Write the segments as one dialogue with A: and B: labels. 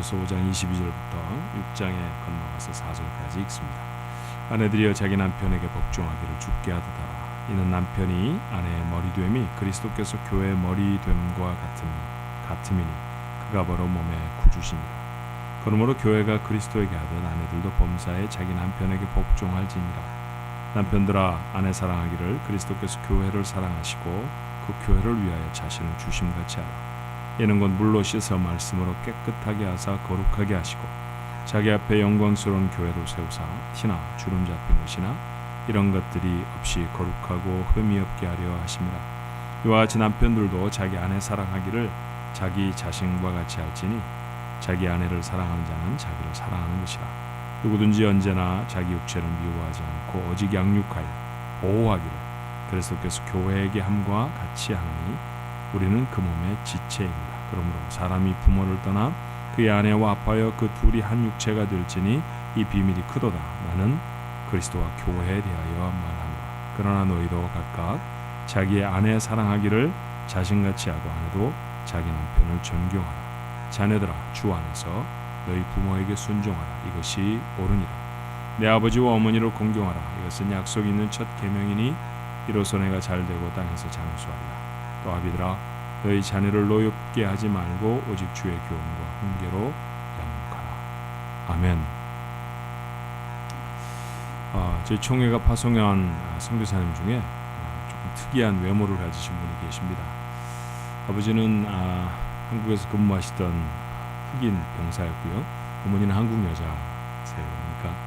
A: 고린도전서 5장 22절부터 6장에 건너가서 4절까지 읽습니다. 아내들이여 자기 남편에게 복종하기를 주께 하듯하라. 이는 남편이 아내의 머리됨이 그리스도께서 교회의 머리됨과 같음이니 그가 바로 몸의 구주시니라. 그러므로 교회가 그리스도에게 하듯 아내들도 범사에 자기 남편에게 복종할지니라. 남편들아 아내 사랑하기를 그리스도께서 교회를 사랑하시고 그 교회를 위하여 자신을 주심같이 하라. 이는 곧 물로 씻어 말씀으로 깨끗하게 하사 거룩하게 하시고 자기 앞에 영광스러운 교회로 세우사 티나 주름 잡힌 것이나 이런 것들이 없이 거룩하고 흠이 없게 하려 하심이라. 이와 같이 남편들도 자기 아내 사랑하기를 자기 자신과 같이 할지니 자기 아내를 사랑하는 자는 자기를 사랑하는 것이라. 누구든지 언제나 자기 육체를 미워하지 않고 오직 양육하여 보호하기를 그리스도께서 교회에게 함과 같이 하느니 우리는 그 몸의 지체입니다. 그러므로 사람이 부모를 떠나 그의 아내와 합하여 그 둘이 한 육체가 될지니 이 비밀이 크도다. 나는 그리스도와 교회에 대하여 말하노라. 그러나 너희도 각각 자기의 아내 사랑하기를 자신같이 하고 아내도 자기 남편을 존경하라. 자녀들아 주 안에서 너희 부모에게 순종하라. 이것이 옳으니라. 내 아버지와 어머니를 공경하라. 이것은 약속 있는 첫 계명이니 이로써 내가 잘되고 땅에서 장수하리라. 또 아비들아 너희 자녀를 노엽게 하지 말고 오직 주의 교훈과 훈계로 양육하라. 아멘. 저희 총회가 파송한 선교사님 중에 조금 특이한 외모를 가지신 분이 계십니다. 아버지는 한국에서 근무하시던 흑인 병사였고요. 어머니는 한국 여자세요. 그러니까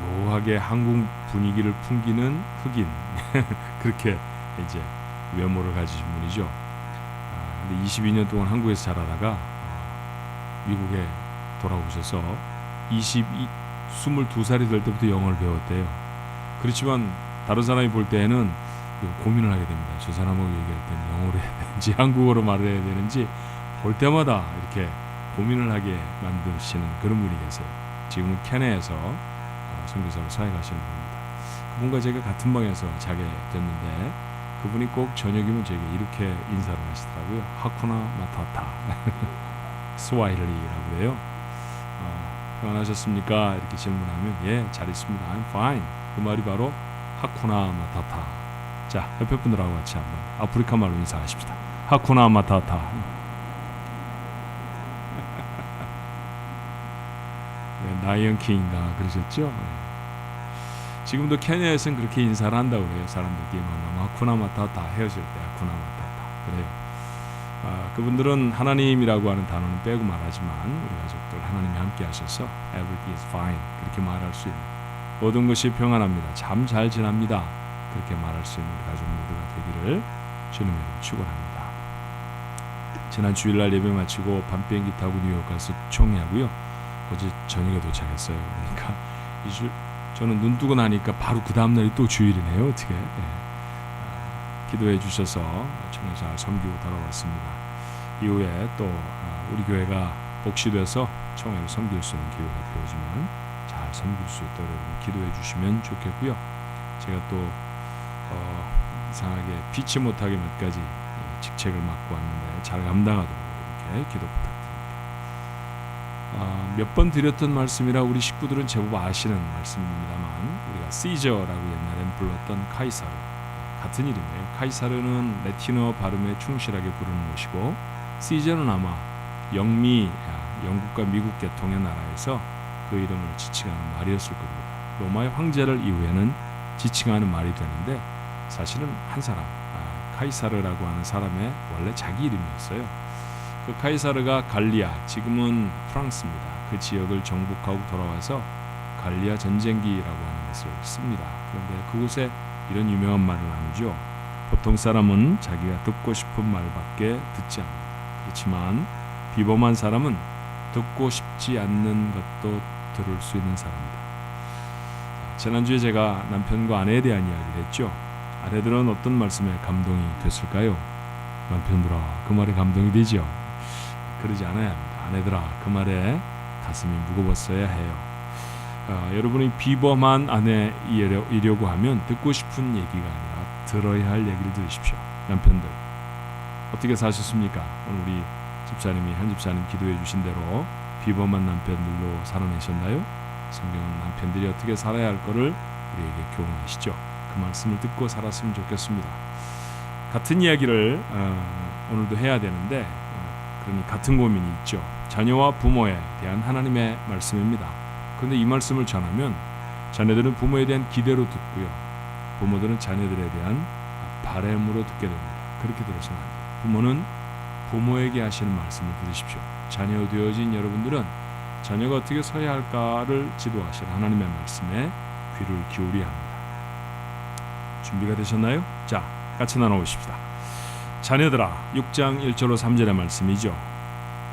A: 묘하게 한국 분위기를 풍기는 흑인 그렇게 이제 외모를 가지신 분이죠. 근데 22년 동안 한국에서 자라다가 미국에 돌아오셔서 22살이 될 때부터 영어를 배웠대요. 그렇지만 다른 사람이 볼 때에는 고민을 하게 됩니다. 저 사람하고 얘기할 때는 영어로 해야 되는지 한국어로 말을 해야 되는지 볼 때마다 이렇게 고민을 하게 만드시는 그런 분이 계세요. 지금은 캐네에서 선교사로 사역하시는 분입니다. 그분과 제가 같은 방에서 자게 됐는데 그분이 꼭 저녁이면 제게 이렇게 인사를 하시더라고요. 하쿠나 마타타 스와힐리라고 그래요. 평안하셨습니까? 이렇게 질문하면 예, 잘 있습니다. I'm fine. 그 말이 바로 하쿠나 마타타. 자, 옆에 분들하고 같이 한번 아프리카 말로 인사하십시다. 하쿠나 마타타. 라이언 킹인가 그러셨죠? 지금도 케냐에서는 그렇게 인사를 한다고 그래요. 사람들끼리 만나면 하쿠나 마타타 헤어질 때 하쿠나 마타타 그래요. 그분들은 하나님이라고 하는 단어는 빼고 말하지만 우리 가족들 하나님이 함께 하셔서 everything is fine 그렇게 말할 수 있는 모든 것이 평안합니다. 참 잘 지납니다. 그렇게 말할 수 있는 가족 모두가 되기를 주님으로 축원합니다. 지난 주일날 예배 마치고 밤 비행기 타고 뉴욕 가서 총회하고요. 어제 저녁에 도착했어요. 그러니까 이 주 저는 눈 뜨고 나니까 바로 그 다음 날이 또 주일이네요. 어떻게 기도해 주셔서 총회 잘 섬기고 돌아왔습니다. 이후에 또 우리 교회가 복시돼서 총회를 섬길 수 있는 기회가 되어지면 잘 섬길 수 있도록 기도해 주시면 좋겠고요. 제가 또 이상하게 피치 못하게 몇 가지 직책을 맡고 왔는데 잘 감당하도록 이렇게 기도 부탁드립니다. 몇 번 드렸던 말씀이라 우리 식구들은 제법 아시는 말씀입니다만 우리가 시저라고 옛날엔 불렀던 카이사르 같은 이름이에요. 카이사르는 라틴어 발음에 충실하게 부르는 것이고 시저는 아마 영국과 미국 계통의 나라에서 그 이름을 지칭하는 말이었을 겁니다. 로마의 황제를 이후에는 지칭하는 말이 되는데 사실은 한 사람 카이사르라고 하는 사람의 원래 자기 이름이었어요. 그 카이사르가 갈리아 지금은 프랑스입니다. 그 지역을 정복하고 돌아와서 갈리아 전쟁기라고 하는 것을 씁니다. 그런데 그곳에 이런 유명한 말을 나누죠. 보통 사람은 자기가 듣고 싶은 말밖에 듣지 않는다. 그렇지만 비범한 사람은 듣고 싶지 않는 것도 들을 수 있는 사람이다. 지난주에 제가 남편과 아내에 대한 이야기를 했죠. 아내들은 어떤 말씀에 감동이 됐을까요? 남편들아 그 말에 감동이 되죠. 그러지 않아야 합니다. 아내들아 그 말에 가슴이 무거웠어야 해요. 여러분이 비범한 아내이려고 하면 듣고 싶은 얘기가 아니라 들어야 할 얘기를 들으십시오. 남편들 어떻게 사셨습니까? 오늘 우리 집사님이 한 집사님 기도해 주신 대로 비범한 남편들로 살아내셨나요? 성경은 남편들이 어떻게 살아야 할 거를 우리에게 교훈하시죠. 그 말씀을 듣고 살았으면 좋겠습니다. 같은 이야기를 오늘도 해야 되는데 그러니 같은 고민이 있죠. 자녀와 부모에 대한 하나님의 말씀입니다. 그런데 이 말씀을 전하면 자녀들은 부모에 대한 기대로 듣고요. 부모들은 자녀들에 대한 바램으로 듣게 됩니다. 그렇게 들어서는 안 돼요. 부모는 부모에게 하시는 말씀을 들으십시오. 자녀 되어진 여러분들은 자녀가 어떻게 서야 할까를 지도하실 하나님의 말씀에 귀를 기울여야 합니다. 준비가 되셨나요? 자, 같이 나눠보십시다. 자녀들아, 6장 1절로 3절의 말씀이죠.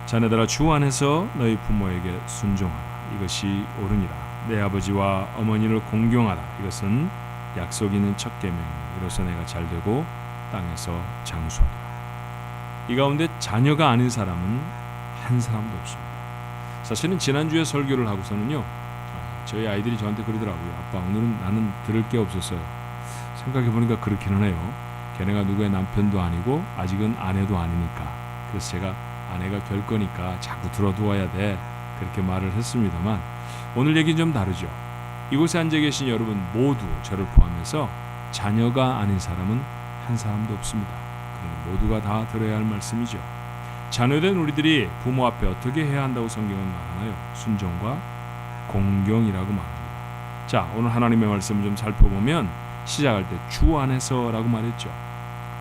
A: 자녀들아, 주 안에서 너희 부모에게 순종하라. 이것이 옳으니라. 내 아버지와 어머니를 공경하라. 이것은 약속 있는 첫 계명이니 이로써 내가 잘되고 땅에서 장수하리라. 이 가운데 자녀가 아닌 사람은 한 사람도 없습니다. 사실은 지난주에 설교를 하고서는요, 저희 아이들이 저한테 그러더라고요. 아빠, 오늘은 나는 들을 게 없었어요. 생각해보니까 그렇기는 해요. 걔네가 누구의 남편도 아니고 아직은 아내도 아니니까. 그래서 제가 아내가 될 거니까 자꾸 들어두어야 돼, 그렇게 말을 했습니다만, 오늘 얘기는 좀 다르죠. 이곳에 앉아 계신 여러분 모두, 저를 포함해서 자녀가 아닌 사람은 한 사람도 없습니다. 그러니 모두가 다 들어야 할 말씀이죠. 자녀된 우리들이 부모 앞에 어떻게 해야 한다고 성경은 말하나요? 순종과 공경이라고 말합니다. 자, 오늘 하나님의 말씀을 좀 살펴보면 시작할 때 주 안에서라고 말했죠.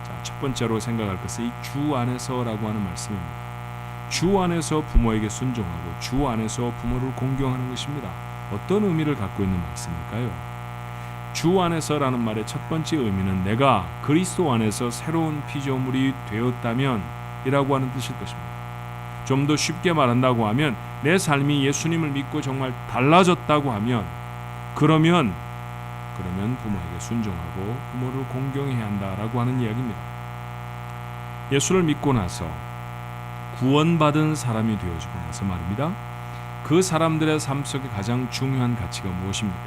A: 자, 첫 번째로 생각할 것은 이 주 안에서라고 하는 말씀입니다. 주 안에서 부모에게 순종하고 주 안에서 부모를 공경하는 것입니다. 어떤 의미를 갖고 있는 말씀일까요? 주 안에서라는 말의 첫 번째 의미는 내가 그리스도 안에서 새로운 피조물이 되었다면 이라고 하는 뜻일 것입니다. 좀 더 쉽게 말한다고 하면 내 삶이 예수님을 믿고 정말 달라졌다고 하면 그러면 부모에게 순종하고 부모를 공경해야 한다라고 하는 이야기입니다. 예수를 믿고 나서 구원받은 사람이 되어지고 나서 말입니다. 그 사람들의 삶 속에 가장 중요한 가치가 무엇입니까?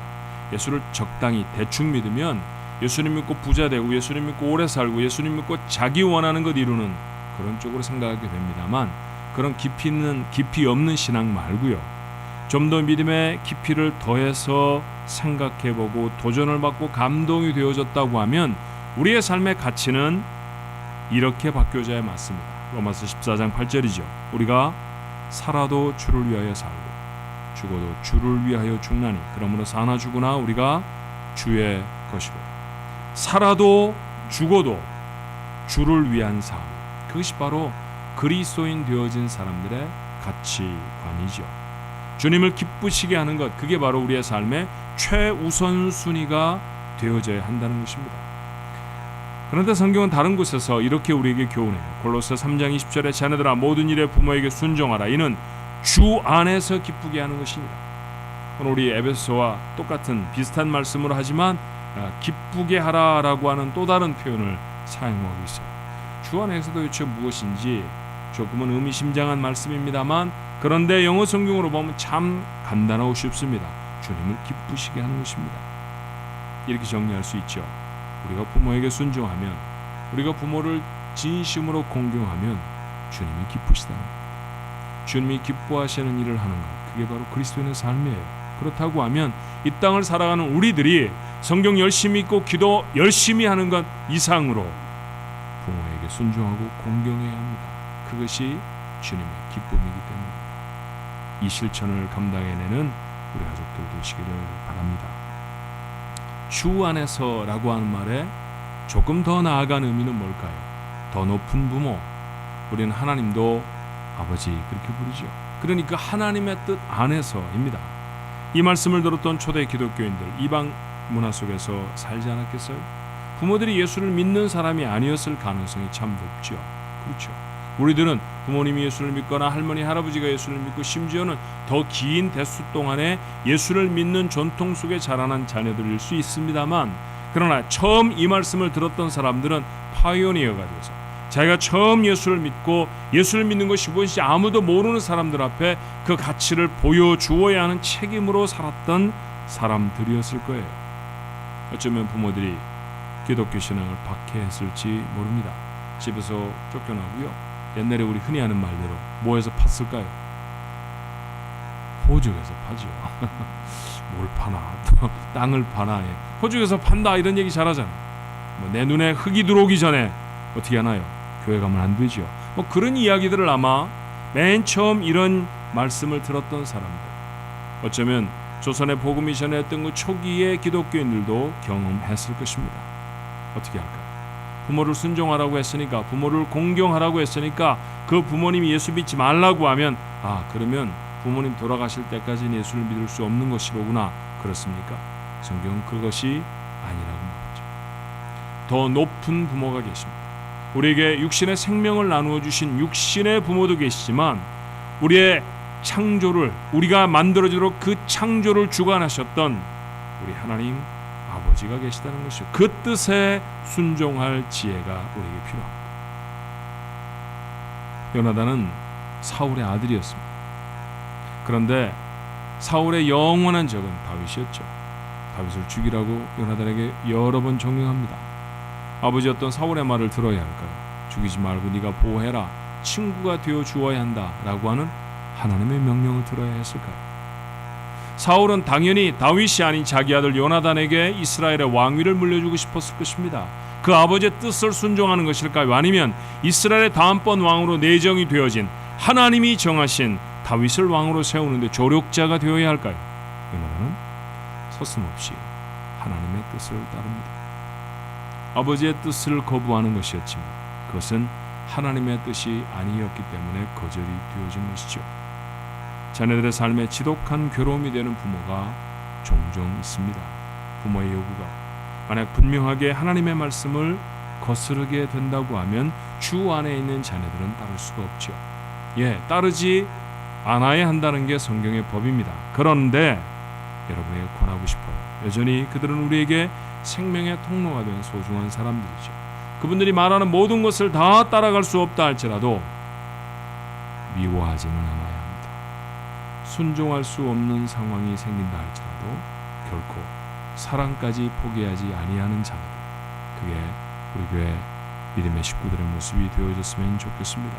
A: 예수를 적당히 대충 믿으면 예수님 믿고 부자 되고 예수님 믿고 오래 살고 예수님 믿고 자기 원하는 것 이루는 그런 쪽으로 생각하게 됩니다만, 그런 깊이 없는 신앙 말고요. 좀 더 믿음의 깊이를 더해서 생각해보고 도전을 받고 감동이 되어졌다고 하면 우리의 삶의 가치는 이렇게 바뀌어져야 맞습니다. 로마서 14장 8절이죠. 우리가 살아도 주를 위하여 살고 죽어도 주를 위하여 죽나니 그러므로 사나 죽으나 우리가 주의 것이고, 살아도 죽어도 주를 위한 삶, 그것이 바로 그리스도인 되어진 사람들의 가치관이죠. 주님을 기쁘시게 하는 것, 그게 바로 우리의 삶의 최우선순위가 되어져야 한다는 것입니다. 그런데 성경은 다른 곳에서 이렇게 우리에게 교훈해요. 골로새 3장 20절에 자녀들아 모든 일에 부모에게 순종하라. 이는 주 안에서 기쁘게 하는 것입니다. 오늘 우리 에베소와 똑같은 비슷한 말씀으로 하지만 기쁘게 하라라고 하는 또 다른 표현을 사용하고 있어요. 주 안에서도 도대체 무엇인지 조금은 의미심장한 말씀입니다만, 그런데 영어 성경으로 보면 참 간단하고 쉽습니다. 주님을 기쁘시게 하는 것입니다. 이렇게 정리할 수 있죠. 우리가 부모에게 순종하면, 우리가 부모를 진심으로 공경하면 주님이 기쁘시다는 것. 주님이 기뻐하시는 일을 하는 것, 그게 바로 그리스도인의 삶이에요. 그렇다고 하면 이 땅을 살아가는 우리들이 성경 열심히 읽고 기도 열심히 하는 것 이상으로 부모에게 순종하고 공경해야 합니다. 그것이 주님의 기쁨이기 때문입니다. 이 실천을 감당해내는 우리 가족들 되시기를 바랍니다. 주 안에서라고 하는 말에 조금 더 나아간 의미는 뭘까요? 더 높은 부모, 우리는 하나님도 아버지 그렇게 부르죠. 그러니까 하나님의 뜻 안에서입니다. 이 말씀을 들었던 초대 기독교인들, 이방 문화 속에서 살지 않았겠어요? 부모들이 예수를 믿는 사람이 아니었을 가능성이 참 높죠. 그렇죠. 우리들은 부모님이 예수를 믿거나 할머니 할아버지가 예수를 믿고 심지어는 더 긴 대수 동안에 예수를 믿는 전통 속에 자라난 자녀들일 수 있습니다만, 그러나 처음 이 말씀을 들었던 사람들은 파이오니어가 되어서 자기가 처음 예수를 믿고 예수를 믿는 것이 무엇인지 아무도 모르는 사람들 앞에 그 가치를 보여주어야 하는 책임으로 살았던 사람들이었을 거예요. 어쩌면 부모들이 기독교 신앙을 박해했을지 모릅니다. 집에서 쫓겨나고요. 옛날에 우리 흔히 하는 말대로 뭐해서 팠을까요? 호적에서 파죠. 뭘 파나, 또 땅을 파나, 호적에서 판다 이런 얘기 잘하잖아. 내 눈에 흙이 들어오기 전에 어떻게 하나요? 교회 가면 안 되죠. 그런 이야기들을 아마 맨 처음 이런 말씀을 들었던 사람들, 어쩌면 조선의 복음이 전했던 그 초기의 기독교인들도 경험했을 것입니다. 어떻게 할까요? 부모를 순종하라고 했으니까, 부모를 공경하라고 했으니까 그 부모님이 예수 믿지 말라고 하면 그러면 부모님 돌아가실 때까지는 예수를 믿을 수 없는 것이로구나. 그렇습니까? 성경은 그것이 아니라고 말하죠. 더 높은 부모가 계십니다. 우리에게 육신의 생명을 나누어 주신 육신의 부모도 계시지만 우리의 창조를, 우리가 만들어지도록 그 창조를 주관하셨던 우리 하나님 아버지가 계시다는 것이죠. 그 뜻에 순종할 지혜가 우리에게 필요합니다. 요나단은 사울의 아들이었습니다. 그런데 사울의 영원한 적은 다윗이었죠. 다윗을 죽이라고 요나단에게 여러 번 종용합니다. 아버지였던 사울의 말을 들어야 할까요? 죽이지 말고 네가 보호해라, 친구가 되어 주어야 한다 라고 하는 하나님의 명령을 들어야 했을까요? 사울은 당연히 다윗이 아닌 자기 아들 요나단에게 이스라엘의 왕위를 물려주고 싶었을 것입니다. 그 아버지의 뜻을 순종하는 것일까요? 아니면 이스라엘의 다음번 왕으로 내정이 되어진 하나님이 정하신 다윗을 왕으로 세우는데 조력자가 되어야 할까요? 요나단은 서슴없이 하나님의 뜻을 따릅니다. 아버지의 뜻을 거부하는 것이었지만 그것은 하나님의 뜻이 아니었기 때문에 거절이 되어진 것이죠. 자녀들의 삶에 지독한 괴로움이 되는 부모가 종종 있습니다. 부모의 요구가 만약 분명하게 하나님의 말씀을 거스르게 된다고 하면 주 안에 있는 자녀들은 따를 수가 없죠. 따르지 않아야 한다는 게 성경의 법입니다. 그런데 여러분에게 권하고 싶어요. 여전히 그들은 우리에게 생명의 통로가 된 소중한 사람들이죠. 그분들이 말하는 모든 것을 다 따라갈 수 없다 할지라도 미워하지는 않아야 합니다. 순종할 수 없는 상황이 생긴다 할지라도 결코 사랑까지 포기하지 아니하는 자들, 그게 우리 교회 믿음의 식구들의 모습이 되어졌으면 좋겠습니다.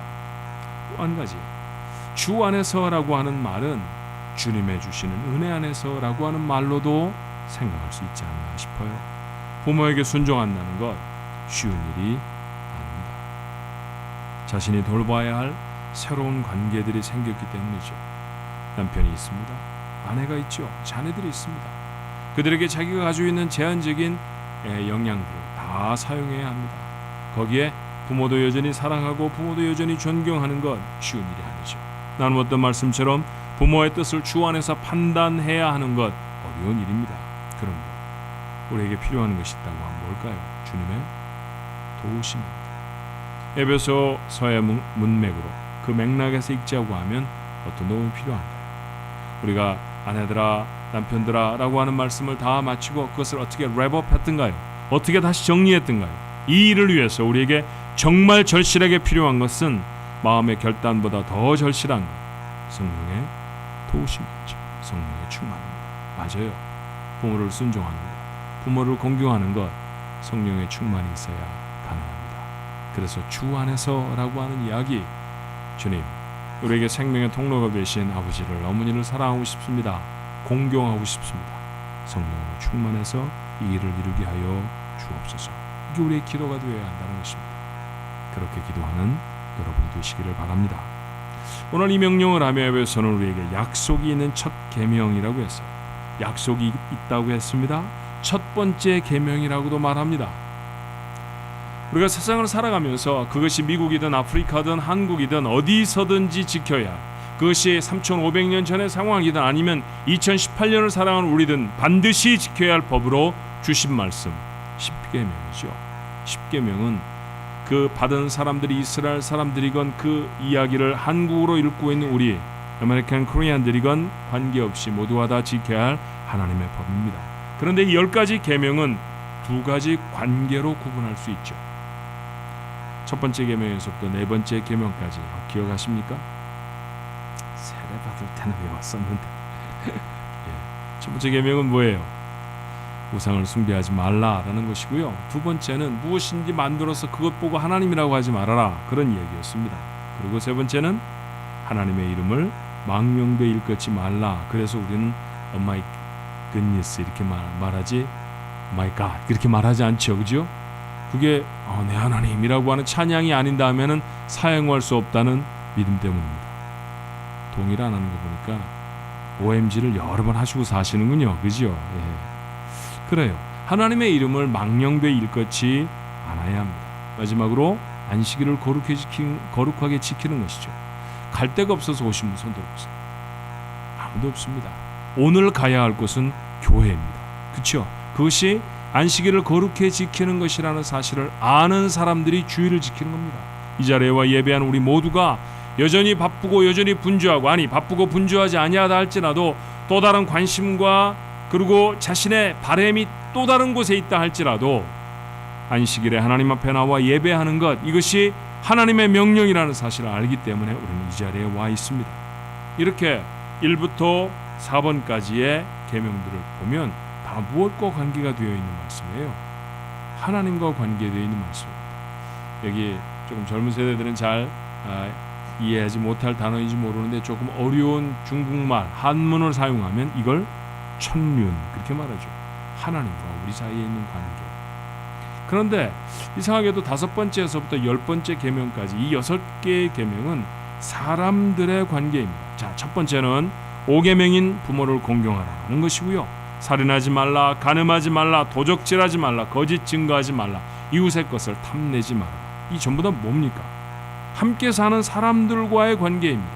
A: 또 한 가지, 주 안에서라고 하는 말은 주님의 주시는 은혜 안에서라고 하는 말로도 생각할 수 있지 않나 싶어요. 부모에게 순종한다는 것 쉬운 일이 아닙니다. 자신이 돌봐야 할 새로운 관계들이 생겼기 때문이죠. 남편이 있습니다. 아내가 있죠. 자녀들이 있습니다. 그들에게 자기가 가지고 있는 제한적인 역량들을 다 사용해야 합니다. 거기에 부모도 여전히 사랑하고 부모도 여전히 존경하는 건 쉬운 일이 아니죠. 나누었던 말씀처럼 부모의 뜻을 주 안에서 판단해야 하는 것 어려운 일입니다. 그런데 우리에게 필요한 것이 있다고 하면 뭘까요? 주님의 도우심입니다. 에베소서의 문맥으로 그 맥락에서 읽자고 하면 어떤 도움이 필요한가요? 우리가 아내들아 남편들아 라고 하는 말씀을 다 마치고 그것을 어떻게 랩업했던가요? 어떻게 다시 정리했던가요? 이 일을 위해서 우리에게 정말 절실하게 필요한 것은 마음의 결단보다 더 절실한 것, 성령의 도우심이죠. 성령의 충만입니다. 맞아요. 부모를 순종하는 것, 부모를 공경하는 것, 성령의 충만이 있어야 가능합니다. 그래서 주 안에서라고 하는 이야기, 주님, 우리에게 생명의 통로가 되신 아버지를, 어머니를 사랑하고 싶습니다. 공경하고 싶습니다. 성령으로 충만해서 이 일을 이루게 하여 주옵소서. 이게 우리의 기도가 되어야 한다는 것입니다. 그렇게 기도하는 여러분이 되시기를 바랍니다. 오늘 이 명령을 하며 에베소서는 우리에게 약속이 있는 첫 계명이라고 했어요. 약속이 있다고 했습니다. 첫 번째 계명이라고도 말합니다. 우리가 세상을 살아가면서 그것이 미국이든 아프리카든 한국이든 어디서든지 지켜야, 그것이 3,500년 전의 상황이든 아니면 2018년을 살아가는 우리든 반드시 지켜야 할 법으로 주신 말씀 10계명이죠. 10계명은 그 받은 사람들이 이스라엘 사람들이건 그 이야기를 한국어로 읽고 있는 우리 아메리칸 코리안들이건 관계없이 모두가 다 지켜야 할 하나님의 법입니다. 그런데 이 10가지 계명은 두 가지 관계로 구분할 수 있죠. 첫 번째 계명에서부터 네 번째 계명까지 기억하십니까? 세례 받을 때는 외웠었는데 첫 번째 계명은 뭐예요? 우상을 숭배하지 말라라는 것이고요. 두 번째는 무엇인지 만들어서 그것 보고 하나님이라고 하지 말아라, 그런 얘기였습니다. 그리고 세 번째는 하나님의 이름을 망령되 일컫지 말라. 그래서 우리는 Oh my goodness 이렇게 말하지 My God 그렇게 말하지 않죠, 그죠? 그게 내 하나님이라고 하는 찬양이 아닌다 하면은 사용할 수 없다는 믿음 때문입니다. 동의를 안 하는 거 보니까 OMG를 여러 번 하시고 사시는군요, 그죠? 예. 그래요. 하나님의 이름을 망령되 일컫지 않아야 합니다. 마지막으로 안식일을 거룩하게 지키는 것이죠. 갈 데가 없어서 오신 분 손 들어보세요. 아무도 없습니다. 오늘 가야 할 곳은 교회입니다. 그렇죠? 그것이 안식일을 거룩히 지키는 것이라는 사실을 아는 사람들이 주의를 지키는 겁니다. 이 자리에 와 예배하는 우리 모두가 여전히 바쁘고 여전히 분주하고 바쁘고 분주하지 아니하다 할지라도 또 다른 관심과 그리고 자신의 바람이 또 다른 곳에 있다 할지라도 안식일에 하나님 앞에 나와 예배하는 것 이것이 하나님의 명령이라는 사실을 알기 때문에 우리는 이 자리에 와 있습니다. 이렇게 1부터 4번까지의 계명들을 보면 다 무엇과 관계가 되어 있는 말씀이에요? 하나님과 관계되어 있는 말씀입니다. 여기 조금 젊은 세대들은 잘 이해하지 못할 단어인지 모르는데 조금 어려운 중국말 한문을 사용하면 이걸 천륜 그렇게 말하죠. 하나님과 우리 사이에 있는 관계. 그런데 이상하게도 5번째에서부터 10번째 계명까지 이 6개의 계명은 사람들의 관계입니다. 자, 첫 번째는 5계명인 부모를 공경하라는 것이고요. 살인하지 말라, 간음하지 말라, 도적질하지 말라, 거짓 증거하지 말라, 이웃의 것을 탐내지 마라. 이 전부 다 뭡니까? 함께 사는 사람들과의 관계입니다.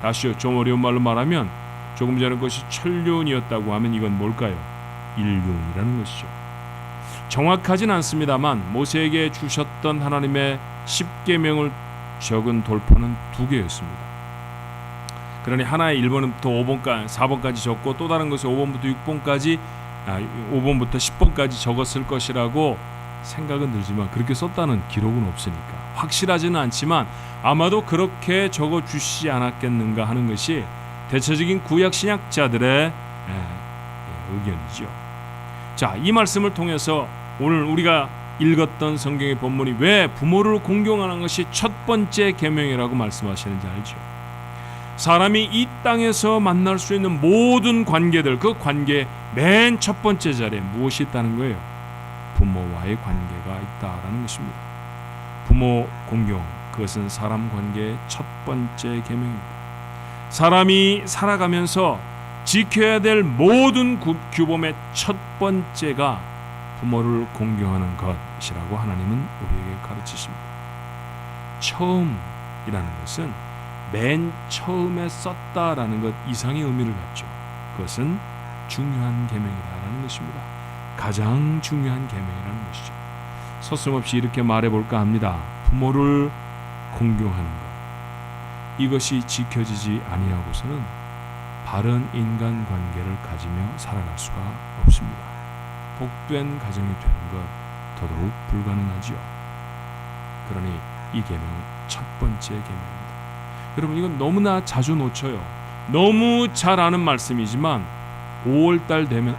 A: 다시요, 좀 어려운 말로 말하면 조금 전에 것이 천륜이었다고 하면 이건 뭘까요? 일륜이라는 것이죠. 정확하진 않습니다만 모세에게 주셨던 하나님의 10계명을 적은 돌파는 2개였습니다. 그러니 하나의 1번부터 5번까지 4번까지 적고 또 다른 것을 5번부터 6번까지 5번부터 10번까지 적었을 것이라고 생각은 들지만 그렇게 썼다는 기록은 없으니까 확실하지는 않지만 아마도 그렇게 적어주시지 않았겠는가 하는 것이 대체적인 구약 신약자들의 의견이죠. 자, 이 말씀을 통해서 오늘 우리가 읽었던 성경의 본문이 왜 부모를 공경하는 것이 첫 번째 계명이라고 말씀하시는지 알죠? 사람이 이 땅에서 만날 수 있는 모든 관계들, 그 관계의 맨 첫 번째 자리에 무엇이 있다는 거예요? 부모와의 관계가 있다라는 것입니다. 부모 공경, 그것은 사람 관계의 첫 번째 계명입니다. 사람이 살아가면서 지켜야 될 모든 규범의 첫 번째가 부모를 공경하는 것이라고 하나님은 우리에게 가르치십니다. 처음이라는 것은 맨 처음에 썼다라는 것 이상의 의미를 갖죠. 그것은 중요한 계명이라는 것입니다. 가장 중요한 계명이라는 것이죠. 서슴없이 이렇게 말해볼까 합니다. 부모를 공경하는 것, 이것이 지켜지지 아니하고서는 바른 인간관계를 가지며 살아갈 수가 없습니다. 복된 가정이 되는 것 더더욱 불가능하지요. 그러니 이 계명은 첫 번째 계명입니다. 여러분, 이건 너무나 자주 놓쳐요. 너무 잘 아는 말씀이지만 5월달 되면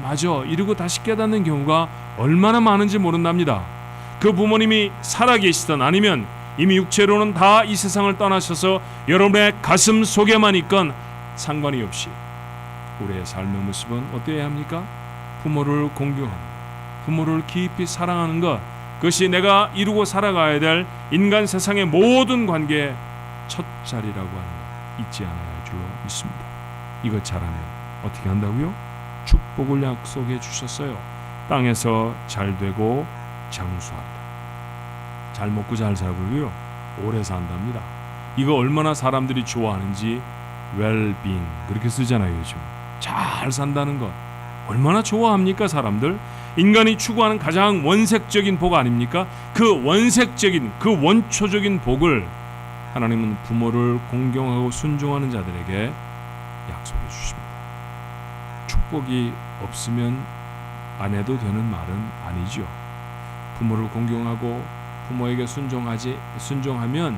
A: 맞아 이러고 다시 깨닫는 경우가 얼마나 많은지 모른답니다. 그 부모님이 살아계시던 아니면 이미 육체로는 다 이 세상을 떠나셔서 여러분의 가슴 속에만 있건 상관이 없이 우리의 삶의 모습은 어때야 합니까? 부모를 공경하는 것, 부모를 깊이 사랑하는 것, 그것이 내가 이루고 살아가야 될 인간 세상의 모든 관계의 첫 자리라고 하는 것 잊지 않아야 할 줄로 믿습니다. 이것 잘하면 어떻게 한다고요? 축복을 약속해 주셨어요. 땅에서 잘 되고 장수하리라. 잘 먹고 잘 살고요, 오래 산답니다. 이거 얼마나 사람들이 좋아하는지 well-being 그렇게 쓰잖아요. 요즘 잘 산다는 것 얼마나 좋아합니까? 사람들 인간이 추구하는 가장 원색적인 복 아닙니까? 그 원색적인, 그 원초적인 복을 하나님은 부모를 공경하고 순종하는 자들에게 약속해 주십니다. 축복이 없으면 안 해도 되는 말은 아니죠. 부모를 공경하고 부모에게 순종하면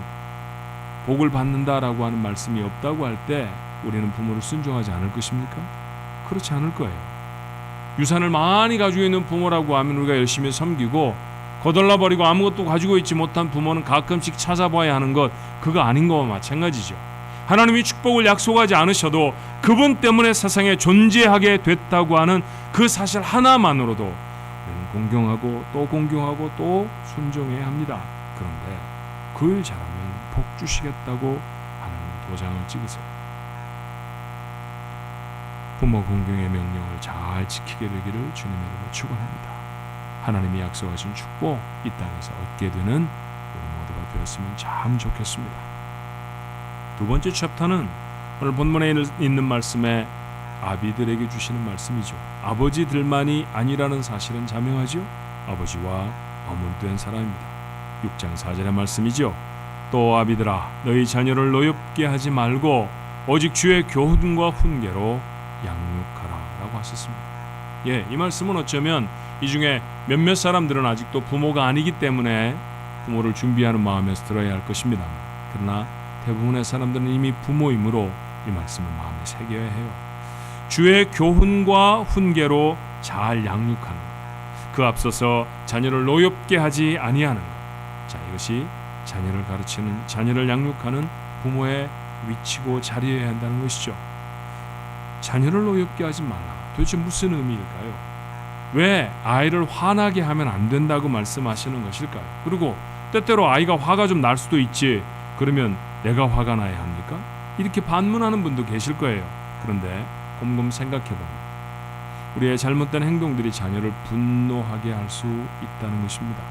A: 복을 받는다라고 하는 말씀이 없다고 할 때 우리는 부모를 순종하지 않을 것입니까? 그렇지 않을 거예요. 유산을 많이 가지고 있는 부모라고 하면 우리가 열심히 섬기고, 거덜나버리고 아무것도 가지고 있지 못한 부모는 가끔씩 찾아봐야 하는 것, 그거 아닌 거와 마찬가지죠. 하나님이 축복을 약속하지 않으셔도 그분 때문에 세상에 존재하게 됐다고 하는 그 사실 하나만으로도 우리는 공경하고 또 공경하고 또 순종해야 합니다. 그런데 그 일 잘하면 복 주시겠다고 하는 도장을 찍으세요. 부모 공경의 명령을 잘 지키게 되기를 주님의 이름으로 축원합니다. 하나님이 약속하신 축복 이 땅에서 얻게 되는 우리 모두가 되었으면 참 좋겠습니다. 두 번째 챕터는 오늘 본문에 있는 말씀에 아비들에게 주시는 말씀이죠. 아버지들만이 아니라는 사실은 자명하죠. 아버지와 어머니된 사람입니다. 6장 4절의 말씀이죠. 또 아비들아 너희 자녀를 노엽게 하지 말고 오직 주의 교훈과 훈계로 양육하라 라고 하셨습니다. 이 말씀은 어쩌면 이 중에 몇몇 사람들은 아직도 부모가 아니기 때문에 부모를 준비하는 마음에서 들어야 할 것입니다. 그러나 대부분의 사람들은 이미 부모이므로 이 말씀을 마음에 새겨야 해요. 주의 교훈과 훈계로 잘 양육하는 것, 그 앞서서 자녀를 노엽게 하지 아니하는 것. 자, 이것이 자녀를 가르치는, 자녀를 양육하는 부모의 위치고 자리여야 한다는 것이죠. 자녀를 노엽게 하지 말라. 도대체 무슨 의미일까요? 왜 아이를 화나게 하면 안 된다고 말씀하시는 것일까요? 그리고 때때로 아이가 화가 좀 날 수도 있지. 그러면 내가 화가 나야 합니까? 이렇게 반문하는 분도 계실 거예요. 그런데 곰곰 생각해봅니다. 우리의 잘못된 행동들이 자녀를 분노하게 할 수 있다는 것입니다.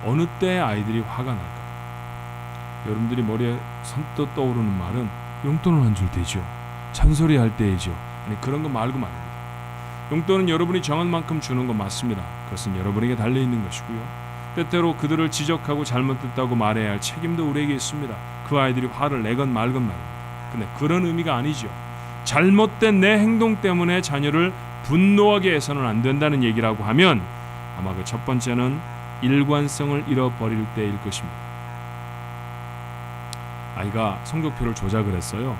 A: 어느 때 아이들이 화가 날까요? 여러분들이 머리에 선뜻 떠오르는 말은 용돈을 안 줄 때죠. 잔소리 할 때이죠. 아니 그런 거 말고 말입니다. 용돈은 여러분이 정한 만큼 주는 거 맞습니다. 그것은 여러분에게 달려있는 것이고요. 때때로 그들을 지적하고 잘못됐다고 말해야 할 책임도 우리에게 있습니다. 그 아이들이 화를 내건 말건 말입니다. 근데 그런 의미가 아니죠. 잘못된 내 행동 때문에 자녀를 분노하게 해서는 안 된다는 얘기라고 하면 아마 그 첫 번째는 일관성을 잃어버릴 때일 것입니다. 아이가 성적표를 조작을 했어요.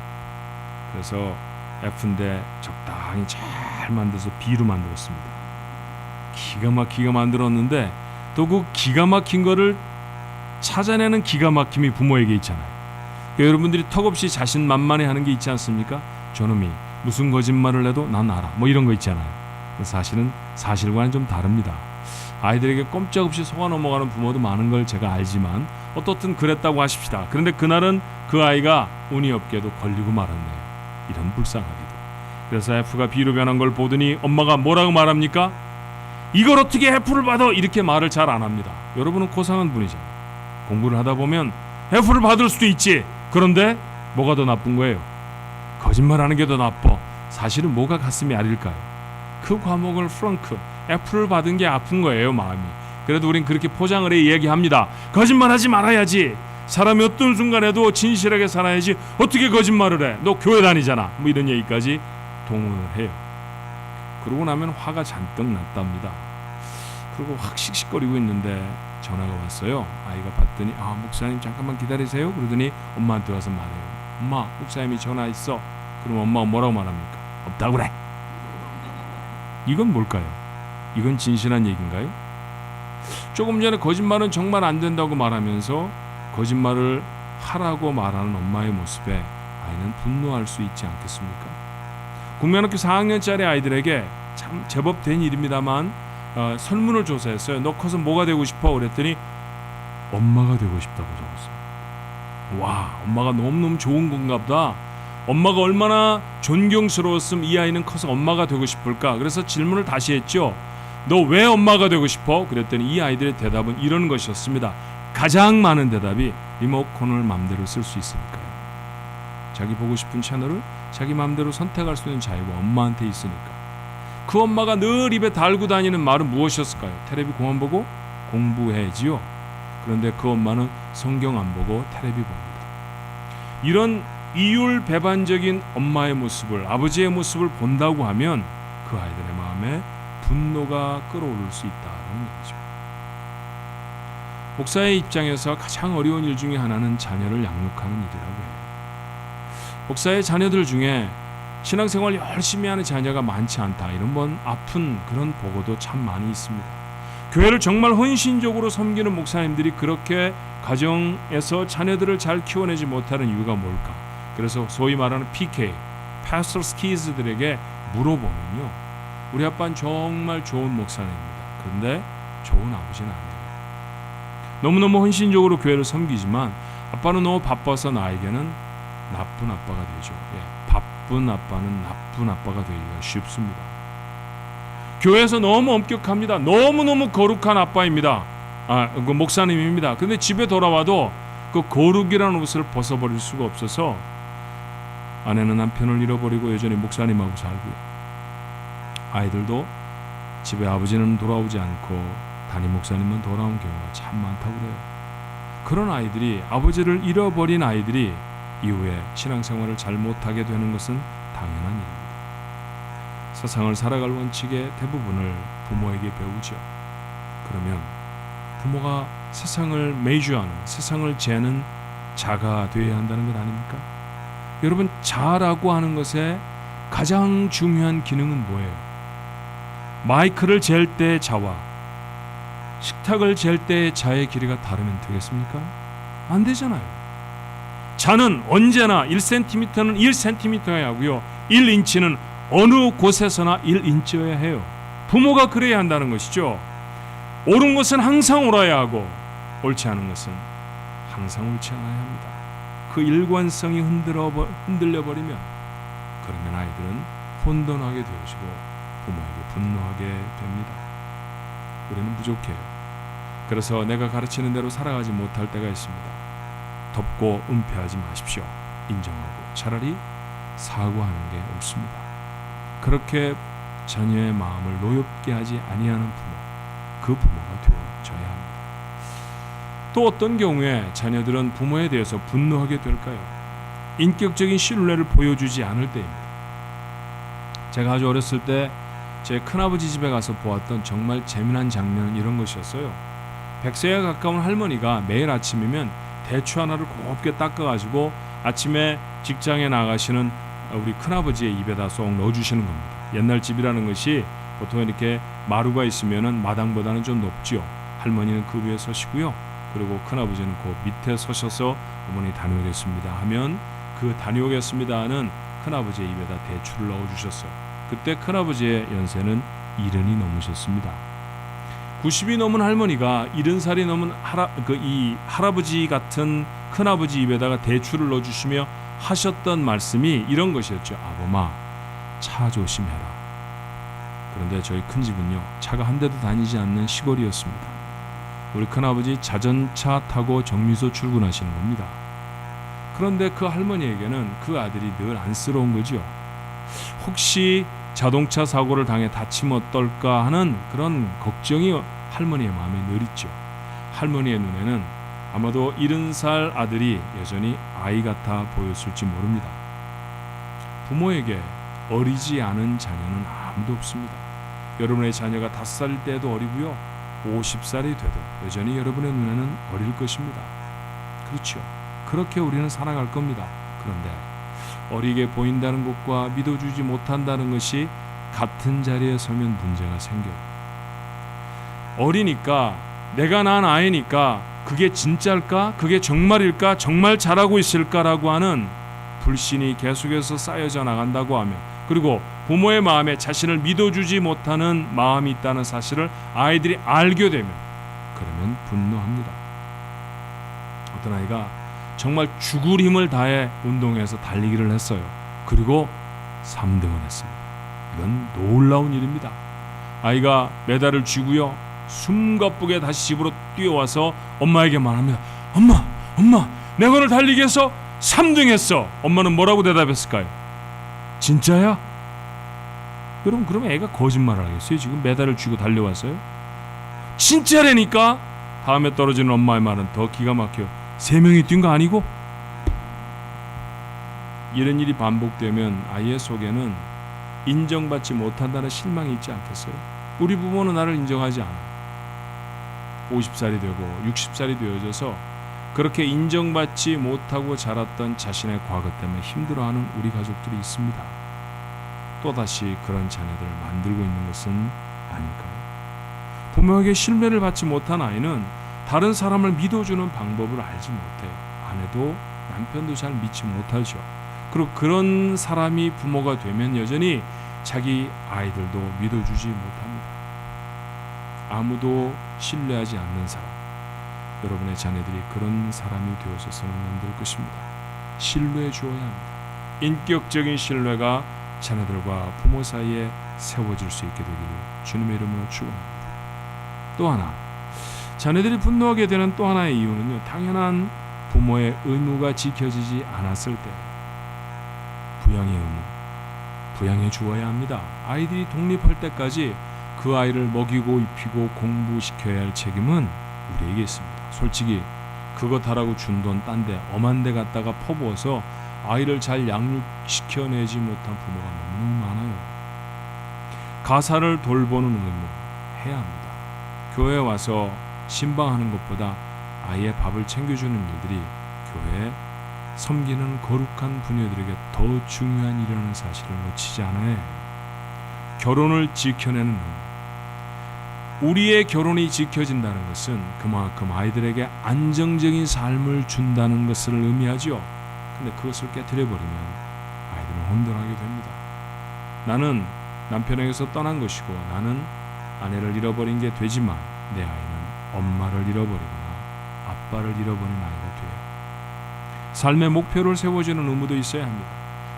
A: 그래서 F인데 적당히 잘 만들어서 B로 만들었습니다. 기가 막히게 만들었는데 또 그 기가 막힌 거를 찾아내는 기가 막힘이 부모에게 있잖아요. 그러니까 여러분들이 턱없이 자신만만해하는 게 있지 않습니까? 저놈이 무슨 거짓말을 해도 난 알아. 뭐 이런 거 있잖아요. 사실은 사실과는 좀 다릅니다. 아이들에게 꼼짝없이 속아 넘어가는 부모도 많은 걸 제가 알지만 어떻든 그랬다고 하십시다. 그런데 그날은 그 아이가 운이 없게도 걸리고 말았네요. 이런 불쌍하게도. 그래서 F가 B로 변한 걸 보더니 엄마가 뭐라고 말합니까? 이걸 어떻게 F를 받아? 이렇게 말을 잘 안 합니다. 여러분은 고상한 분이잖아요. 공부를 하다 보면 F를 받을 수도 있지. 그런데 뭐가 더 나쁜 거예요? 거짓말하는 게 더 나빠. 사실은 뭐가 가슴이 아릴까요? 그 과목을 플렁크 F를 받은 게 아픈 거예요, 마음이. 그래도 우린 그렇게 포장을 해 얘기합니다. 거짓말하지 말아야지. 사람이 어떤 순간에도 진실하게 살아야지. 어떻게 거짓말을 해? 너 교회 다니잖아. 뭐 이런 얘기까지 동원을 해요. 그러고 나면 화가 잔뜩 났답니다. 그리고 확 씩씩거리고 있는데 전화가 왔어요. 아이가 받더니 목사님 잠깐만 기다리세요. 그러더니 엄마한테 와서 말해요. 엄마, 목사님이 전화했어. 그럼 엄마가 뭐라고 말합니까? 없다고 그래. 이건 뭘까요? 이건 진실한 얘기인가요? 조금 전에 거짓말은 정말 안 된다고 말하면서 거짓말을 하라고 말하는 엄마의 모습에 아이는 분노할 수 있지 않겠습니까? 국민학교 4학년짜리 아이들에게 참 제법 된 일입니다만 설문을 조사했어요. 너 커서 뭐가 되고 싶어? 그랬더니 엄마가 되고 싶다고 적었어요. 와, 엄마가 너무너무 좋은 건가 보다. 엄마가 얼마나 존경스러웠으면 이 아이는 커서 엄마가 되고 싶을까? 그래서 질문을 다시 했죠. 너 왜 엄마가 되고 싶어? 그랬더니 이 아이들의 대답은 이런 것이었습니다. 가장 많은 대답이 리모컨을 마음대로 쓸 수 있으니까요. 자기 보고 싶은 채널을 자기 마음대로 선택할 수 있는 자유가 엄마한테 있으니까. 그 엄마가 늘 입에 달고 다니는 말은 무엇이었을까요? 텔레비 그만 보고 공부해야지요. 그런데 그 엄마는 성경 안 보고 텔레비 봅니다. 이런 이율배반적인 엄마의 모습을, 아버지의 모습을 본다고 하면 그 아이들의 마음에 분노가 끌어오를 수 있다는 얘기죠. 목사의 입장에서 가장 어려운 일 중에 하나는 자녀를 양육하는 일이라고 해요. 목사의 자녀들 중에 신앙생활 열심히 하는 자녀가 많지 않다, 이런 아픈 그런 보고도 참 많이 있습니다. 교회를 정말 헌신적으로 섬기는 목사님들이 그렇게 가정에서 자녀들을 잘 키워내지 못하는 이유가 뭘까? 그래서 소위 말하는 PK, Pastor's Kids들에게 물어보면요, 우리 아빠는 정말 좋은 목사님입니다. 그런데 좋은 아버지는 아니에요. 너무너무 헌신적으로 교회를 섬기지만 아빠는 너무 바빠서 나에게는 나쁜 아빠가 되죠. 바쁜 아빠는 나쁜 아빠가 되기가 쉽습니다. 교회에서 너무 엄격합니다. 너무너무 거룩한 아빠입니다. 그 목사님입니다. 근데 집에 돌아와도 그 거룩이라는 옷을 벗어버릴 수가 없어서 아내는 남편을 잃어버리고 여전히 목사님하고 살고요. 아이들도 집에 아버지는 돌아오지 않고 담임 목사님은 돌아온 경우가 참 많다고 그래요. 그런 아이들이, 아버지를 잃어버린 아이들이 이후에 신앙생활을 잘 못하게 되는 것은 당연한 일입니다. 세상을 살아갈 원칙의 대부분을 부모에게 배우죠. 그러면 부모가 세상을 메이저하는, 세상을 재는 자가 되어야 한다는 것 아닙니까? 여러분, 자라고 하는 것의 가장 중요한 기능은 뭐예요? 마이크를 잴 때의 자와 식탁을 잴 때의 자의 길이가 다르면 되겠습니까? 안 되잖아요. 자는 언제나 1cm는 1cm여야 하고요, 1인치는 어느 곳에서나 1인치여야 해요. 부모가 그래야 한다는 것이죠. 옳은 것은 항상 옳아야 하고 옳지 않은 것은 항상 옳지 않아야 합니다. 그 일관성이 흔들려 버리면, 그러면 아이들은 혼돈하게 되어지고 부모에게 분노하게 됩니다. 우리는 부족해요. 그래서 내가 가르치는 대로 살아가지 못할 때가 있습니다. 덮고 은폐하지 마십시오. 인정하고 차라리 사과하는 게 옳습니다. 그렇게 자녀의 마음을 노엽게 하지 아니하는 부모, 그 부모가 되어져야 합니다. 또 어떤 경우에 자녀들은 부모에 대해서 분노하게 될까요? 인격적인 신뢰를 보여주지 않을 때입니다. 제가 아주 어렸을 때 제 큰아버지 집에 가서 보았던 정말 재미난 장면은 이런 것이었어요. 100세에 가까운 할머니가 매일 아침이면 대추 하나를 곱게 닦아가지고 아침에 직장에 나가시는 우리 큰아버지의 입에다 쏙 넣어주시는 겁니다. 옛날 집이라는 것이 보통 이렇게 마루가 있으면은 마당보다는 좀 높지요. 할머니는 그 위에 서시고요, 그리고 큰아버지는 그 밑에 서셔서 어머니 다녀오겠습니다 하면 그 다녀오겠습니다는 큰아버지의 입에다 대추를 넣어주셨어요. 그때 큰아버지의 연세는 70이 넘으셨습니다. 90이 넘은 할머니가 70살이 넘은 이 할아버지 같은 큰아버지 입에다가 대추를 넣어주시며 하셨던 말씀이 이런 것이었죠. 아범아, 차 조심해라. 그런데 저희 큰 집은요, 차가 한 대도 다니지 않는 시골이었습니다. 우리 큰아버지 자전차 타고 정미소 출근하시는 겁니다. 그런데 그 할머니에게는 그 아들이 늘 안쓰러운 거죠. 혹시 자동차 사고를 당해 다치면 어떨까 하는 그런 걱정이 할머니의 마음에 늘 있죠. 할머니의 눈에는 아마도 70살 아들이 여전히 아이 같아 보였을지 모릅니다. 부모에게 어리지 않은 자녀는 아무도 없습니다. 여러분의 자녀가 5살일 때도 어리고요, 50살이 돼도 여전히 여러분의 눈에는 어릴 것입니다. 그렇죠. 그렇게 우리는 살아갈 겁니다. 그런데 어리게 보인다는 것과 믿어주지 못한다는 것이 같은 자리에 서면 문제가 생겨요. 어리니까, 내가 낳은 아이니까 그게 진짜일까? 그게 정말일까? 정말 잘하고 있을까라고 하는 불신이 계속해서 쌓여져 나간다고 하면, 그리고 부모의 마음에 자신을 믿어주지 못하는 마음이 있다는 사실을 아이들이 알게 되면, 그러면 분노합니다. 어떤 아이가 정말 죽을 힘을 다해 운동해서 달리기를 했어요. 그리고 3등을 했습니다. 이건 놀라운 일입니다. 아이가 메달을 쥐고요, 숨가쁘게 다시 집으로 뛰어와서 엄마에게 말합니다. 엄마, 내가 오늘 달리기 해서 3등 했어. 엄마는 뭐라고 대답했을까요? 진짜야? 여러분, 그러면 애가 거짓말을 하겠어요? 지금 메달을 쥐고 달려왔어요? 진짜라니까? 다음에 떨어지는 엄마의 말은 더 기가 막혀요. 3명이 뛴 거 아니고? 이런 일이 반복되면 아이의 속에는 인정받지 못한다는 실망이 있지 않겠어요? 우리 부모는 나를 인정하지 않아. 50살이 되고 60살이 되어져서 그렇게 인정받지 못하고 자랐던 자신의 과거 때문에 힘들어하는 우리 가족들이 있습니다. 또다시 그런 자녀들을 만들고 있는 것은 아닐까요? 부모에게 신뢰를 받지 못한 아이는 다른 사람을 믿어주는 방법을 알지 못해요. 아내도 남편도 잘 믿지 못하죠. 그리고 그런 사람이 부모가 되면 여전히 자기 아이들도 믿어주지 못합니다. 아무도 신뢰하지 않는 사람, 여러분의 자녀들이 그런 사람이 되어서는 안 될 것입니다. 신뢰해 주어야 합니다. 인격적인 신뢰가 자녀들과 부모 사이에 세워질 수 있게 되기를 주님의 이름으로 축원합니다. 또 하나, 자녀들이 분노하게 되는 또 하나의 이유는요, 당연한 부모의 의무가 지켜지지 않았을 때 부양의 의무, 부양해 주어야 합니다. 아이들이 독립할 때까지 그 아이를 먹이고 입히고 공부시켜야 할 책임은 우리에게 있습니다. 솔직히 그것 하라고 준 돈 딴 데 엄한 데 갖다가 퍼부어서 아이를 잘 양육시켜내지 못한 부모가 너무너무 많아요. 가사를 돌보는 의무 해야 합니다. 교회에 와서 신방하는 것보다 아이의 밥을 챙겨주는 일들이 교회에 섬기는 거룩한 부녀들에게 더 중요한 일이라는 사실을 놓치지 않아야 해요. 결혼을 지켜내는 의무, 우리의 결혼이 지켜진다는 것은 그만큼 아이들에게 안정적인 삶을 준다는 것을 의미하죠. 근데 그것을 깨뜨려버리면 아이들은 혼돈하게 됩니다. 나는 남편에게서 떠난 것이고 나는 아내를 잃어버린 게 되지만 내 아이는 엄마를 잃어버리거나 아빠를 잃어버린 아이가 돼요. 삶의 목표를 세워주는 의무도 있어야 합니다.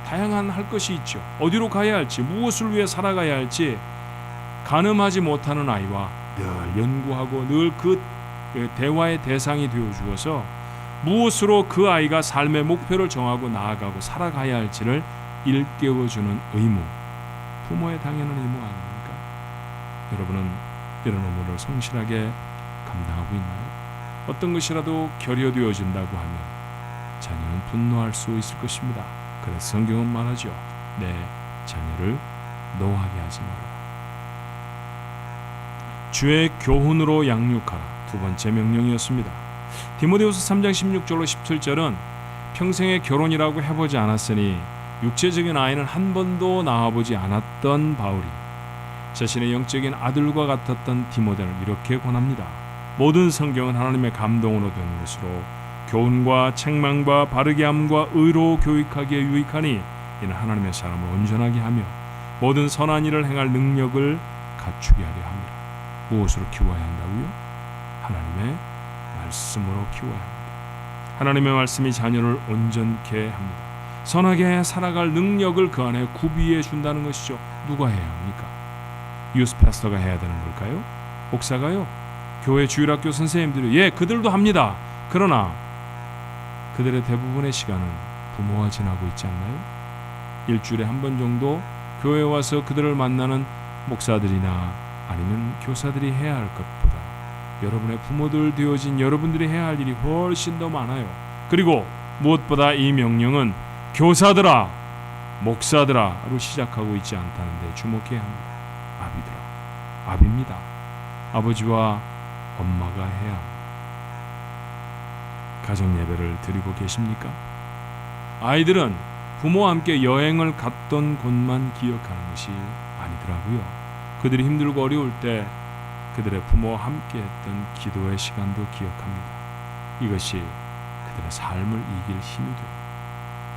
A: 다양한 할 것이 있죠. 어디로 가야 할지, 무엇을 위해 살아가야 할지 가늠하지 못하는 아이와 늘 연구하고 늘 그 대화의 대상이 되어 주어서 무엇으로 그 아이가 삶의 목표를 정하고 나아가고 살아가야 할지를 일깨워주는 의무, 부모의 당연한 의무 아닙니까? 여러분은 이런 의무를 성실하게 감당하고 있나요? 어떤 것이라도 결여되어진다고 하면 자녀는 분노할 수 있을 것입니다. 그래서 성경은 말하죠. 내 자녀를 노하게 하지 말아라. 주의 교훈으로 양육하라. 두 번째 명령이었습니다. 디모데후서 3장 16절로 17절은 평생에 결혼이라고 해보지 않았으니 육체적인 아이는 한 번도 낳아보지 않았던 바울이 자신의 영적인 아들과 같았던 디모데를 이렇게 권합니다. 모든 성경은 하나님의 감동으로 된 것으로 교훈과 책망과 바르게 함과 의로 교육하기에 유익하니 이는 하나님의 사람을 온전하게 하며 모든 선한 일을 행할 능력을 갖추게 하려 함이라. 무엇으로 키워야 한다고요? 하나님의 말씀으로 키워야 합니다. 하나님의 말씀이 자녀를 온전케 합니다. 선하게 살아갈 능력을 그 안에 구비해 준다는 것이죠. 누가 해야 합니까? 유스 패스터가 해야 되는 걸까요? 목사가요? 교회 주일학교 선생님들이 그들도 합니다. 그러나 그들의 대부분의 시간은 부모와 지나고 있지 않나요? 일주일에 한 번 정도 교회에 와서 그들을 만나는 목사들이나 아니면 교사들이 해야 할 것보다 여러분의 부모들 되어진 여러분들이 해야 할 일이 훨씬 더 많아요. 그리고 무엇보다 이 명령은 교사들아, 목사들아로 시작하고 있지 않다는 데 주목해야 합니다. 아비들아, 아비입니다. 아버지와 엄마가 해야 합니다. 가정 예배를 드리고 계십니까? 아이들은 부모와 함께 여행을 갔던 곳만 기억하는 것이 아니더라고요. 그들이 힘들고 어려울 때 그들의 부모와 함께 했던 기도의 시간도 기억합니다. 이것이 그들의 삶을 이길 힘이 돼요.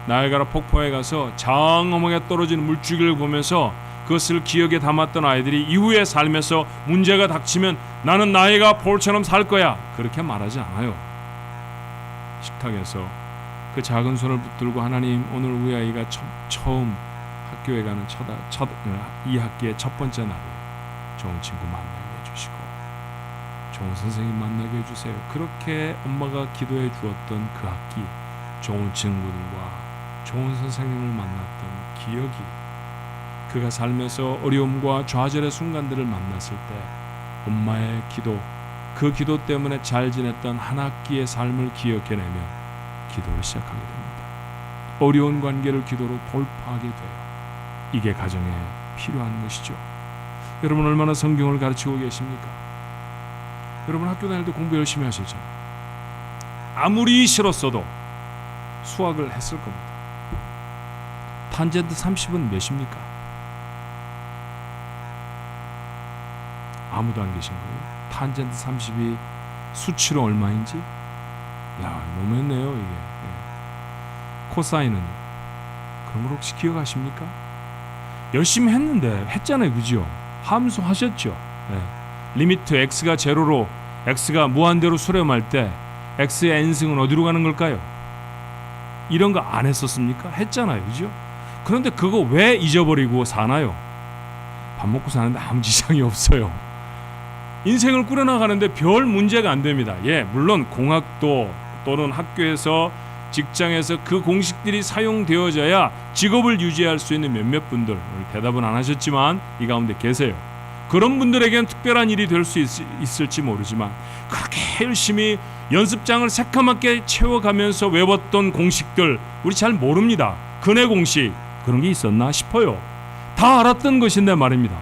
A: 나이아가라 폭포에 가서 장엄하게 떨어지는 물줄기를 보면서 그것을 기억에 담았던 아이들이 이후의 삶에서 문제가 닥치면 나는 나이아가라 폴처럼 살 거야, 그렇게 말하지 않아요. 식탁에서 그 작은 손을 붙들고 하나님, 오늘 우리 아이가 처음 학교에 가는 이 학기의 첫 번째 날이에요. 좋은 친구 만나게 해주시고 좋은 선생님 만나게 해주세요. 그렇게 엄마가 기도해 주었던 그 학기, 좋은 친구들과 좋은 선생님을 만났던 기억이 그가 살면서 어려움과 좌절의 순간들을 만났을 때 엄마의 기도, 그 기도 때문에 잘 지냈던 한 학기의 삶을 기억해내며 기도를 시작하게 됩니다. 어려운 관계를 기도로 돌파하게 돼요. 이게 가정에 필요한 것이죠. 여러분 얼마나 성경을 가르치고 계십니까? 여러분 학교 다닐 때 공부 열심히 하셨잖아요. 아무리 싫었어도 수학을 했을 겁니다. 탄젠트 30은 몇입니까? 아무도 안 계신 거예요. 탄젠트 30이 수치로 얼마인지? 너무했네요 이게. 코사인은요? 그런 걸 혹시 기억하십니까? 열심히 했는데 했잖아요, 그죠? 함수하셨죠. 네. 리미트 x가 제로로 x가 무한대로 수렴할 때 x의 n승은 어디로 가는 걸까요? 이런 거 안 했었습니까? 했잖아요, 그죠? 그런데 그거 왜 잊어버리고 사나요? 밥 먹고 사는데 아무 지장이 없어요. 인생을 꾸려나가는데 별 문제가 안 됩니다. 예, 물론 공학도 또는 학교에서 직장에서 그 공식들이 사용되어져야 직업을 유지할 수 있는 몇몇 분들, 대답은 안 하셨지만 이 가운데 계세요. 그런 분들에게는 특별한 일이 될 수 있을지 모르지만 그렇게 열심히 연습장을 새카맣게 채워가면서 외웠던 공식들 우리 잘 모릅니다. 근해 공식 그런 게 있었나 싶어요. 다 알았던 것인데 말입니다.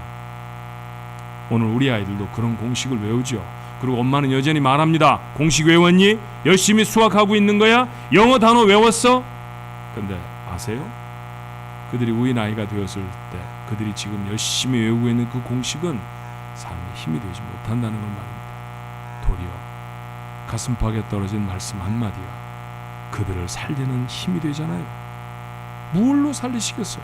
A: 오늘 우리 아이들도 그런 공식을 외우죠. 그리고 엄마는 여전히 말합니다. 공식 외웠니? 열심히 수학하고 있는 거야? 영어 단어 외웠어? 근데 아세요? 그들이 우리 나이가 되었을 때 그들이 지금 열심히 외우고 있는 그 공식은 삶에 힘이 되지 못한다는 걸 말입니다. 도리어 가슴팍에 떨어진 말씀 한마디가 그들을 살리는 힘이 되잖아요. 뭘로 살리시겠어요?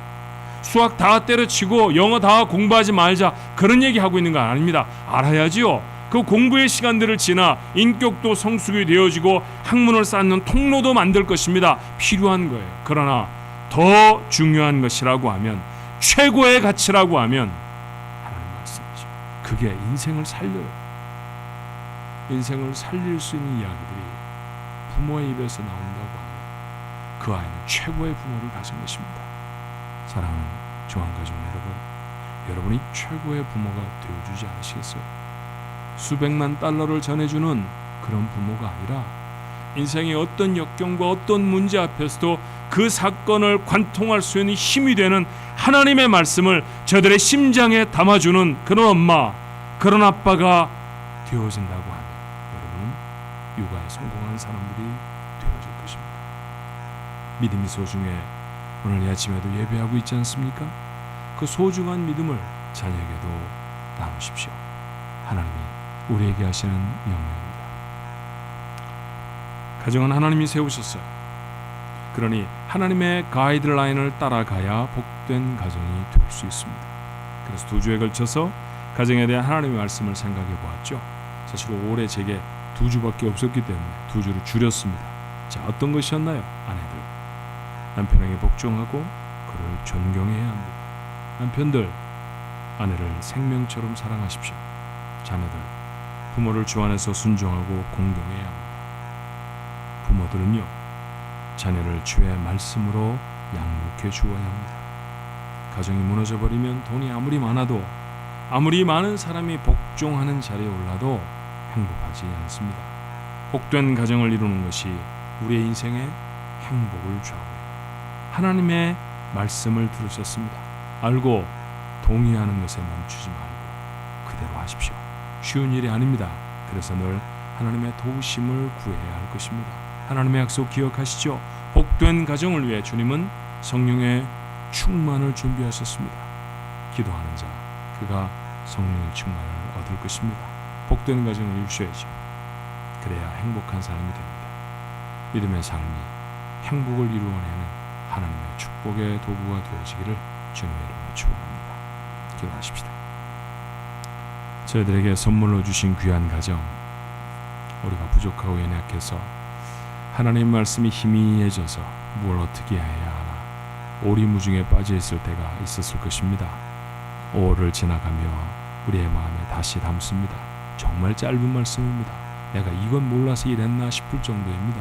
A: 수학 다 때려치고 영어 다 공부하지 말자 그런 얘기하고 있는 건 아닙니다. 알아야지요. 그 공부의 시간들을 지나 인격도 성숙이 되어지고 학문을 쌓는 통로도 만들 것입니다. 필요한 거예요. 그러나 더 중요한 것이라고 하면 최고의 가치라고 하면 하나님 말씀이죠. 그게 인생을 살려요. 인생을 살릴 수 있는 이야기들이 부모의 입에서 나온다고 하면 그 아이는 최고의 부모를 가진 것입니다. 사랑하는 조한가족 여러분, 여러분이 최고의 부모가 되어주지 않으시겠어요? 수백만 달러를 전해주는 그런 부모가 아니라 인생의 어떤 역경과 어떤 문제 앞에서도 그 사건을 관통할 수 있는 힘이 되는 하나님의 말씀을 저들의 심장에 담아주는 그런 엄마, 그런 아빠가 되어진다고 하면 여러분은 육아에 성공한 사람들이 되어질 것입니다. 믿음이 소중해 오늘 이 아침에도 예배하고 있지 않습니까? 그 소중한 믿음을 자녀에게도 나누십시오. 하나님이 우리에게 하시는 명령입니다. 가정은 하나님이 세우셨어요. 그러니 하나님의 가이드라인을 따라가야 복된 가정이 될 수 있습니다. 그래서 2주에 걸쳐서 가정에 대한 하나님의 말씀을 생각해 보았죠. 사실 올해 제게 2주밖에 없었기 때문에 2주를 줄였습니다. 자, 어떤 것이었나요? 아내들, 남편에게 복종하고 그를 존경해야 합니다. 남편들, 아내를 생명처럼 사랑하십시오. 자녀들, 부모를 주 안에서 순종하고 공경해야 합니다. 부모들은요, 자녀를 주의 말씀으로 양육해 주어야 합니다. 가정이 무너져버리면 돈이 아무리 많아도 아무리 많은 사람이 복종하는 자리에 올라도 행복하지 않습니다. 복된 가정을 이루는 것이 우리의 인생의 행복을 좌우해요. 하나님의 말씀을 들으셨습니다. 알고 동의하는 것에 멈추지 말고 그대로 하십시오. 쉬운 일이 아닙니다. 그래서 늘 하나님의 도우심을 구해야 할 것입니다. 하나님의 약속 기억하시죠? 복된 가정을 위해 주님은 성령의 충만을 준비하셨습니다. 기도하는 자, 그가 성령의 충만을 얻을 것입니다. 복된 가정을 이루셔야죠. 그래야 행복한 삶이 됩니다. 믿음의 삶이 행복을 이루어내는 하나님의 축복의 도구가 되어지기를 주님의 이름으로 축원합니다. 기도하십시다. 저희들에게 선물로 주신 귀한 가정, 우리가 부족하고 연약해서 하나님 말씀이 희미해져서 뭘 어떻게 해야 하나 오리무중에 빠져 있을 때가 있었을 것입니다. 5월을 지나가며 우리의 마음에 다시 담습니다. 정말 짧은 말씀입니다. 내가 이건 몰라서 이랬나 싶을 정도입니다.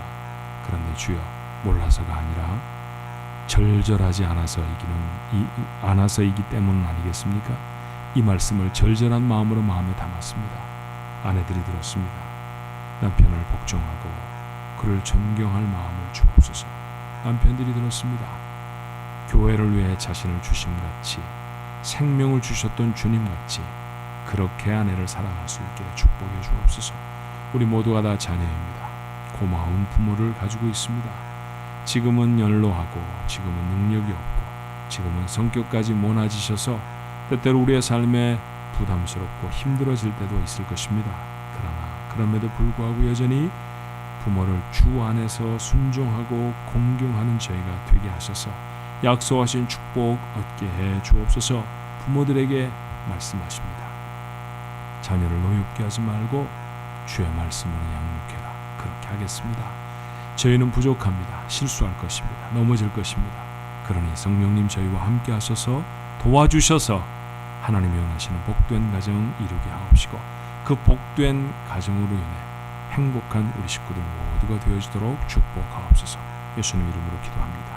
A: 그런데 주여, 몰라서가 아니라 절절하지 않아서이기 때문 아니겠습니까? 이 말씀을 절절한 마음으로 마음에 담았습니다. 아내들이 들었습니다. 남편을 복종하고 그를 존경할 마음을 주옵소서. 남편들이 들었습니다. 교회를 위해 자신을 주심같이 생명을 주셨던 주님같이 그렇게 아내를 사랑할 수 있게 축복해 주옵소서. 우리 모두가 다 자녀입니다. 고마운 부모를 가지고 있습니다. 지금은 연로하고 지금은 능력이 없고 지금은 성격까지 모나지셔서 때때로 우리의 삶에 부담스럽고 힘들어질 때도 있을 것입니다. 그러나 그럼에도 불구하고 여전히 부모를 주 안에서 순종하고 공경하는 저희가 되게 하셔서 약속하신 축복 얻게 해 주옵소서. 부모들에게 말씀하십니다. 자녀를 노엽게 하지 말고 주의 말씀으로 양육해라. 그렇게 하겠습니다. 저희는 부족합니다. 실수할 것입니다. 넘어질 것입니다. 그러니 성령님 저희와 함께 하셔서 도와주셔서 하나님이 원하시는 복된 가정 이루게 하옵시고 그 복된 가정으로 인해 행복한 우리 식구들 모두가 되어지도록 축복하옵소서. 예수님 이름으로 기도합니다.